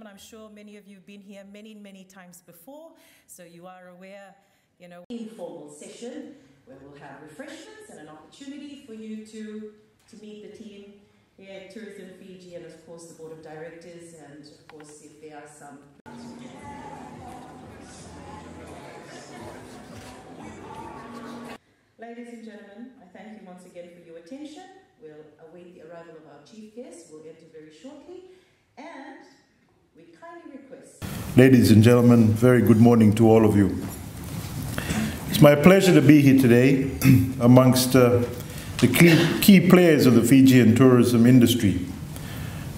I'm sure many of you have been here many times before, so you are aware, informal session where we'll have refreshments and an opportunity for you to meet the team here at Tourism Fiji and of course the board of directors, and of course if there are some. Ladies and gentlemen, I thank you once again for your attention. We'll await the arrival of our chief guest. We'll enter very shortly, and we kindly request. Ladies and gentlemen, very good morning to all of you. It's my pleasure to be here today amongst the key players of the Fijian tourism industry.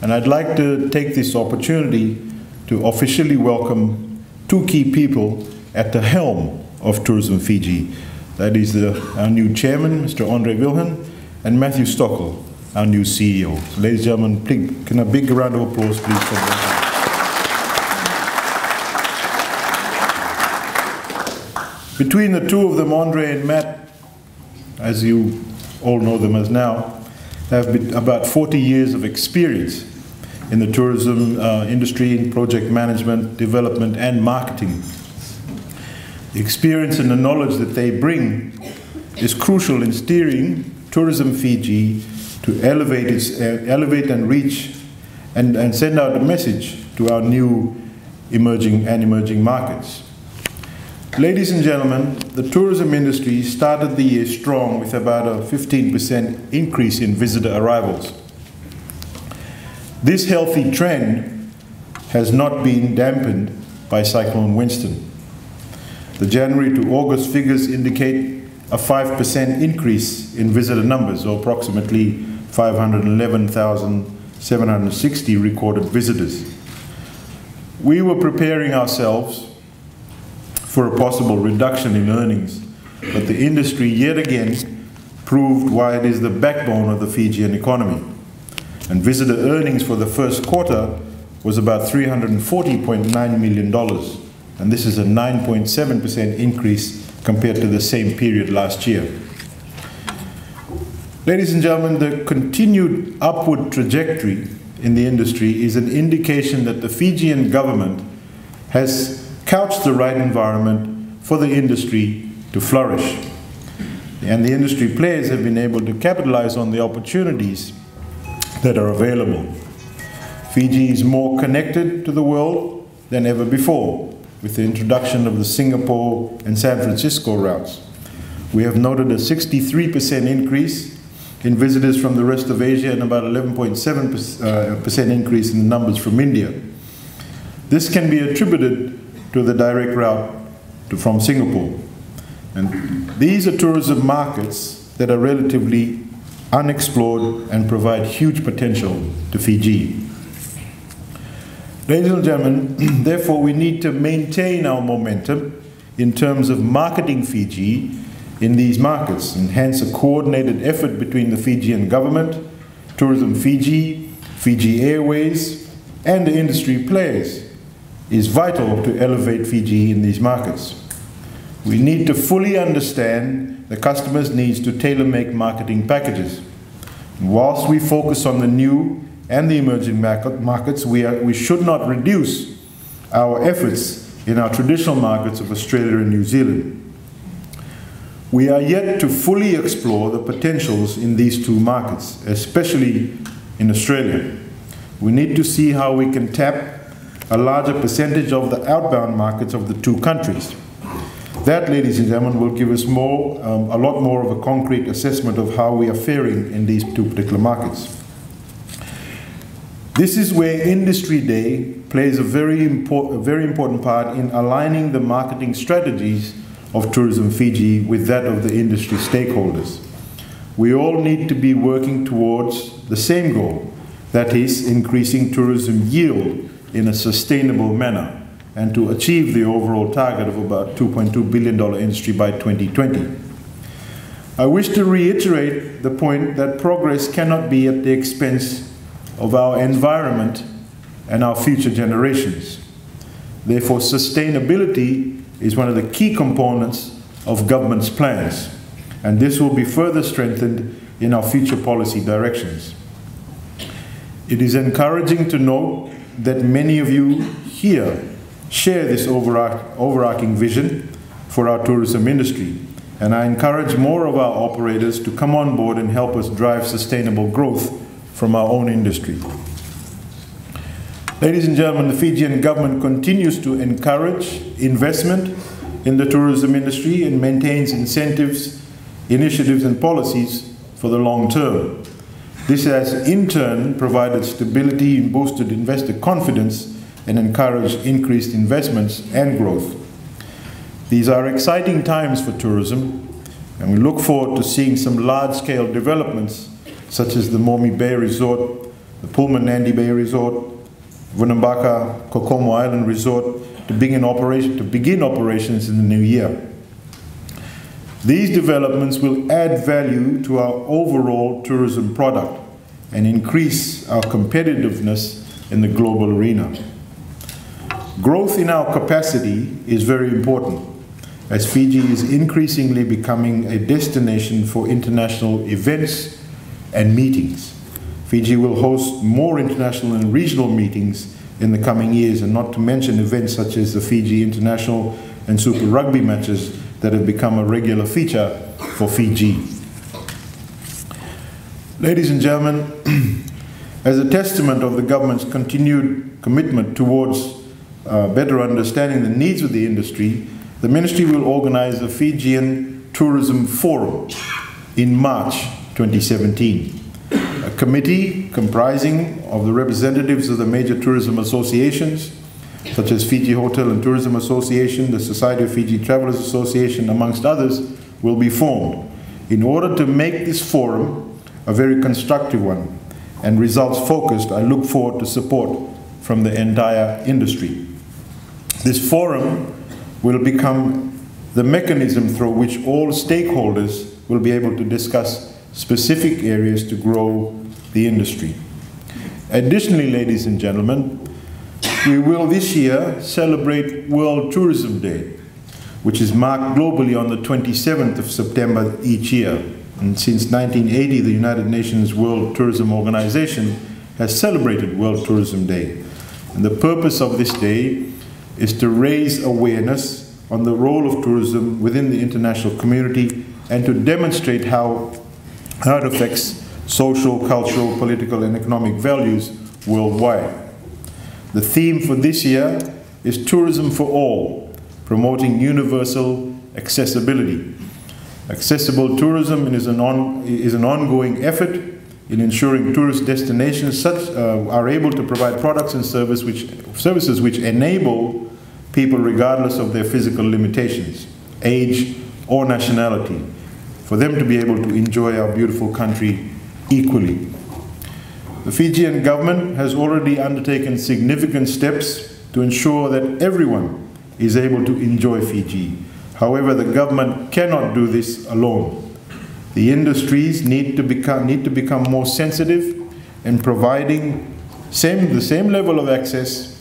And I'd like to take this opportunity to officially welcome two key people at the helm of Tourism Fiji. That is our new chairman, Mr. Andre Wilhelm, and Matthew Stockel, our new CEO. So, ladies and gentlemen, please, can a big round of applause, please, for them. Between the two of them, Andre and Matt, as you all know them as now, have about 40 years of experience in the tourism industry, in project management, development, and marketing. The experience and the knowledge that they bring is crucial in steering Tourism Fiji to elevate and reach and send out a message to our new emerging markets. Ladies and gentlemen, the tourism industry started the year strong with about a 15% increase in visitor arrivals. This healthy trend has not been dampened by Cyclone Winston. The January to August figures indicate a 5% increase in visitor numbers, or approximately 511,760 recorded visitors. We were preparing ourselves for a possible reduction in earnings, but the industry yet again proved why it is the backbone of the Fijian economy. And visitor earnings for the first quarter was about $340.9 million. And this is a 9.7% increase compared to the same period last year. Ladies and gentlemen, the continued upward trajectory in the industry is an indication that the Fijian government has couched the right environment for the industry to flourish. And the industry players have been able to capitalize on the opportunities that are available. Fiji is more connected to the world than ever before, with the introduction of the Singapore and San Francisco routes. We have noted a 63% increase in visitors from the rest of Asia and about 11.7% increase in the numbers from India. This can be attributed to the direct route from Singapore. And these are tourism markets that are relatively unexplored and provide huge potential to Fiji. Ladies and gentlemen, therefore we need to maintain our momentum in terms of marketing Fiji in these markets, and hence a coordinated effort between the Fijian government, Tourism Fiji, Fiji Airways, and the industry players is vital to elevate Fiji in these markets. We need to fully understand the customer's needs to tailor-make marketing packages. And whilst we focus on the new and the emerging markets, we should not reduce our efforts in our traditional markets of Australia and New Zealand. We are yet to fully explore the potentials in these two markets, especially in Australia. We need to see how we can tap a larger percentage of the outbound markets of the two countries. That, ladies and gentlemen, will give us a lot more of a concrete assessment of how we are faring in these two particular markets. This is where Industry Day plays a very important part in aligning the marketing strategies of Tourism Fiji with that of the industry stakeholders. We all need to be working towards the same goal, that is, increasing tourism yield in a sustainable manner, and to achieve the overall target of about $2.2 billion industry by 2020. I wish to reiterate the point that progress cannot be at the expense of our environment and our future generations. Therefore, sustainability is one of the key components of government's plans, and this will be further strengthened in our future policy directions. It is encouraging to note that many of you here share this overarching vision for our tourism industry, and I encourage more of our operators to come on board and help us drive sustainable growth from our own industry. Ladies and gentlemen, the Fijian government continues to encourage investment in the tourism industry and maintains incentives, initiatives and policies for the long term. This has in turn provided stability and boosted investor confidence and encouraged increased investments and growth. These are exciting times for tourism, and we look forward to seeing some large-scale developments such as the Momi Bay Resort, the Pullman Nandi Bay Resort, Vunambaka Kokomo Island Resort to begin operations in the new year. These developments will add value to our overall tourism product and increase our competitiveness in the global arena. Growth in our capacity is very important, as Fiji is increasingly becoming a destination for international events and meetings. Fiji will host more international and regional meetings in the coming years, and not to mention events such as the Fiji International and Super Rugby matches that have become a regular feature for Fiji. Ladies and gentlemen, as a testament of the government's continued commitment towards better understanding the needs of the industry, the Ministry will organize the Fijian Tourism Forum in March 2017. A committee comprising of the representatives of the major tourism associations, such as Fiji Hotel and Tourism Association, the Society of Fiji Travelers Association, amongst others, will be formed in order to make this forum a very constructive one and results-focused. I look forward to support from the entire industry. This forum will become the mechanism through which all stakeholders will be able to discuss specific areas to grow the industry. Additionally, ladies and gentlemen, we will this year celebrate World Tourism Day, which is marked globally on the 27th of September each year. And since 1980, the United Nations World Tourism Organization has celebrated World Tourism Day. And the purpose of this day is to raise awareness on the role of tourism within the international community and to demonstrate how it affects social, cultural, political, and economic values worldwide. The theme for this year is Tourism for All, promoting universal accessibility. Accessible tourism is an ongoing effort in ensuring tourist destinations are able to provide products and services which enable people, regardless of their physical limitations, age, or nationality, for them to be able to enjoy our beautiful country equally. The Fijian government has already undertaken significant steps to ensure that everyone is able to enjoy Fiji. However, the government cannot do this alone. The industries need to become more sensitive in providing the same level of access,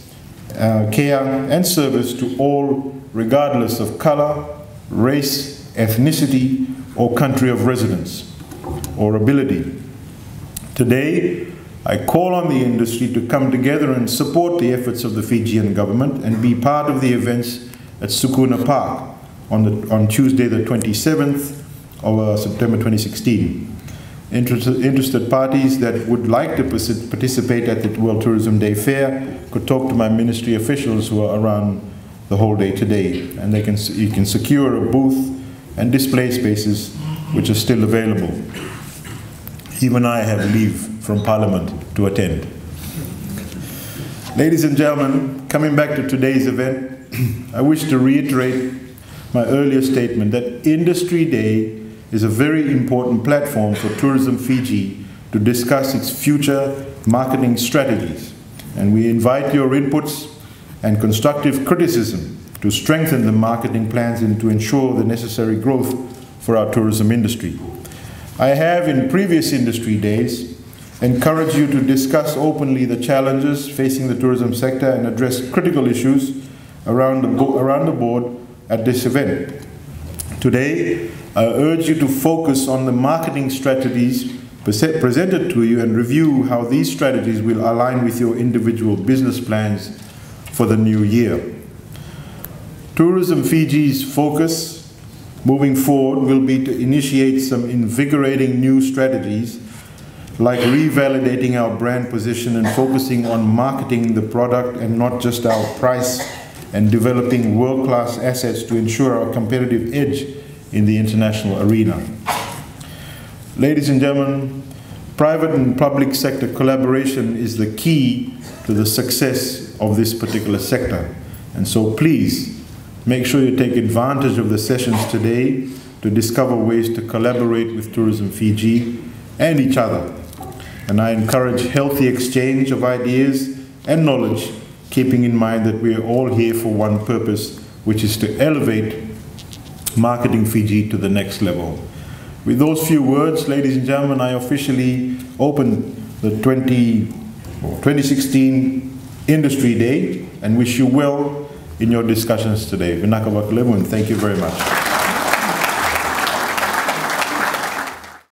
care and service to all, regardless of color, race, ethnicity, or country of residence or ability. Today, I call on the industry to come together and support the efforts of the Fijian government and be part of the events at Sukuna Park on Tuesday the 27th of September 2016. Interested parties that would like to participate at the World Tourism Day Fair could talk to my ministry officials who are around the whole day today, and you can secure a booth and display spaces which are still available. Even I have leave from Parliament to attend. Ladies and gentlemen, coming back to today's event, I wish to reiterate my earlier statement that Industry Day is a very important platform for Tourism Fiji to discuss its future marketing strategies. And we invite your inputs and constructive criticism to strengthen the marketing plans and to ensure the necessary growth for our tourism industry. I have, in previous Industry Days, encouraged you to discuss openly the challenges facing the tourism sector and address critical issues around the board at this event. Today, I urge you to focus on the marketing strategies presented to you and review how these strategies will align with your individual business plans for the new year. Tourism Fiji's focus moving forward will be to initiate some invigorating new strategies like revalidating our brand position and focusing on marketing the product and not just our price, and developing world-class assets to ensure our competitive edge in the international arena. Ladies and gentlemen, private and public sector collaboration is the key to the success of this particular sector. And so please, make sure you take advantage of the sessions today to discover ways to collaborate with Tourism Fiji and each other. And I encourage healthy exchange of ideas and knowledge, keeping in mind that we are all here for one purpose, which is to elevate marketing Fiji to the next level. With those few words, ladies and gentlemen, I officially open the 2016 Industry Day and wish you well in your discussions today. Vinaka Wakalemu, and thank you very much.